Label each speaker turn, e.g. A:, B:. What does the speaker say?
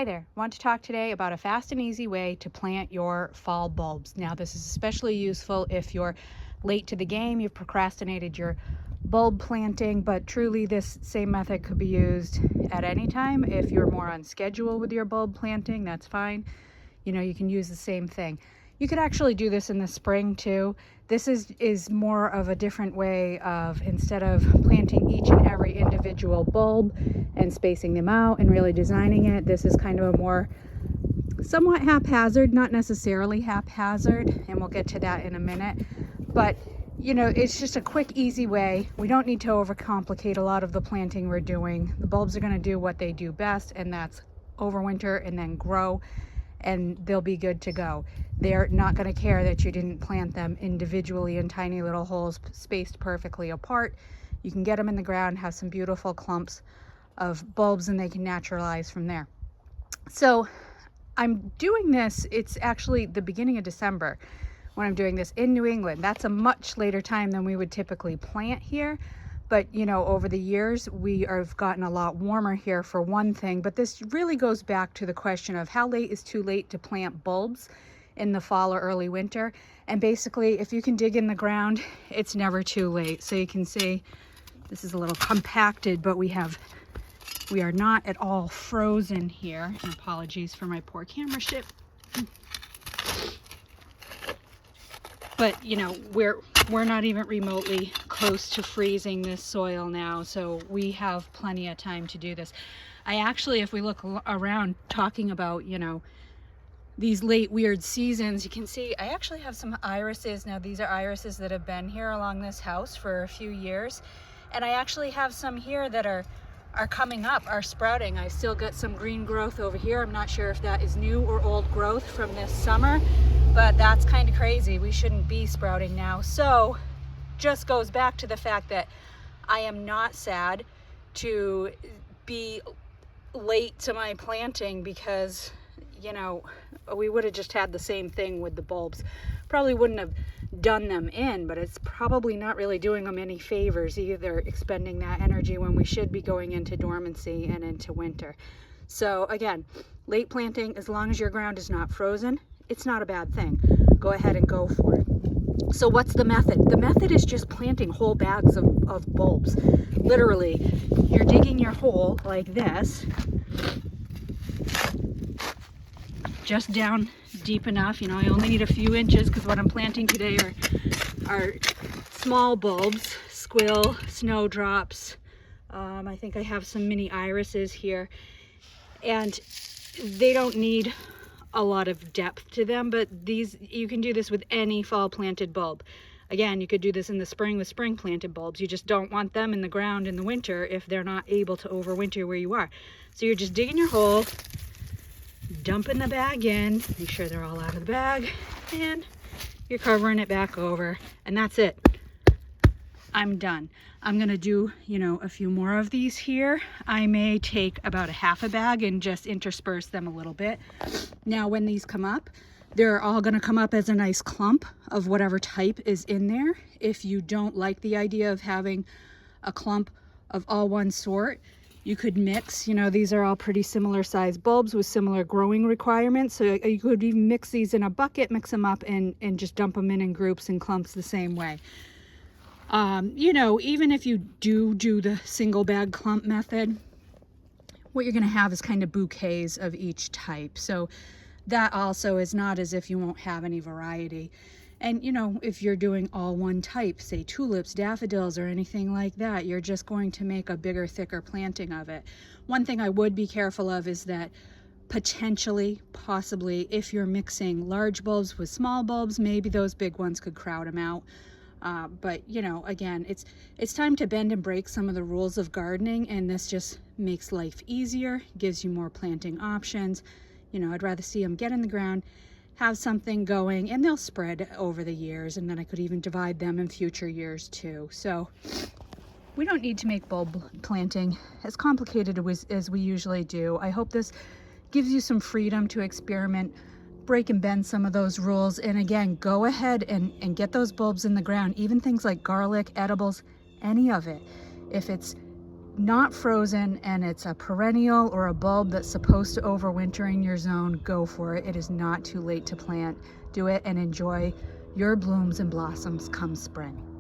A: Hi there. Want to talk today about a fast and easy way to plant your fall bulbs. Now, this is especially useful if you're late to the game, you've procrastinated your bulb planting, but truly this same method could be used at any time. If you're more on schedule with your bulb planting, that's fine. You can use the same thing. You could actually do this in the spring too. This is more of a different way of, instead of planting each and every individual bulb and spacing them out and really designing it, this is kind of a more somewhat haphazard, not necessarily haphazard, and we'll get to that in a minute. But it's just a quick, easy way. We don't need to overcomplicate a lot of the planting we're doing. The bulbs are going to do what they do best, and that's overwinter and then grow, and they'll be good to go. They're not going to care that you didn't plant them individually in tiny little holes spaced perfectly apart. You can get them in the ground, have some beautiful clumps of bulbs, and they can naturalize from there. So I'm doing this, it's actually the beginning of December when I'm doing this in New England. That's a much later time than we would typically plant here. But over the years, we have gotten a lot warmer here for one thing, but this really goes back to the question of how late is too late to plant bulbs in the fall or early winter. And basically, if you can dig in the ground, it's never too late. So you can see this is a little compacted, but we are not at all frozen here. And apologies for my poor camera ship. But we're not even remotely close to freezing this soil now, so we have plenty of time to do this. I actually, if we look around talking about these late weird seasons, you can see I actually have some irises. Now these are irises that have been here along this house for a few years, and I actually have some here that are coming up, are sprouting. I still got some green growth over here. I'm not sure if that is new or old growth from this summer, but that's kind of crazy. We shouldn't be sprouting now. So just goes back to the fact that I am not sad to be late to my planting, because we would have just had the same thing with the bulbs. Probably wouldn't have done them in, but it's probably not really doing them any favors either, expending that energy when we should be going into dormancy and into winter. So again, late planting, as long as your ground is not frozen, it's not a bad thing. Go ahead and go for it. So what's the method? The method is just planting whole bags of bulbs. Literally, you're digging your hole like this, just down deep enough. I only need a few inches because what I'm planting today are small bulbs, squill, snowdrops. I think I have some mini irises here, and they don't need a lot of depth to them, but you can do this with any fall planted bulb. Again, you could do this in the spring with spring planted bulbs. You just don't want them in the ground in the winter if they're not able to overwinter where you are. So you're just digging your hole, dumping the bag in, make sure they're all out of the bag, and you're covering it back over, and that's it. I'm done. I'm gonna do a few more of these here. I may take about a half a bag and just intersperse them a little bit. Now when these come up, they're all gonna come up as a nice clump of whatever type is in there. If you don't like the idea of having a clump of all one sort, you could mix, these are all pretty similar size bulbs with similar growing requirements. So you could even mix these in a bucket, mix them up, and just dump them in groups and clumps the same way. Even if you do the single bag clump method, what you're going to have is kind of bouquets of each type. So that also is not as if you won't have any variety. And if you're doing all one type, say tulips, daffodils, or anything like that, you're just going to make a bigger, thicker planting of it. One thing I would be careful of is that possibly, if you're mixing large bulbs with small bulbs, maybe those big ones could crowd them out. But again, it's time to bend and break some of the rules of gardening, and this just makes life easier, gives you more planting options. I'd rather see them get in the ground, have something going, and they'll spread over the years, and then I could even divide them in future years too. So we don't need to make bulb planting as complicated as we usually do. I hope this gives you some freedom to experiment, break and bend some of those rules, and again, go ahead and get those bulbs in the ground. Even things like garlic, edibles, any of it. If it's not frozen and it's a perennial or a bulb that's supposed to overwinter in your zone, go for it. It is not too late to plant. Do it and enjoy your blooms and blossoms come spring.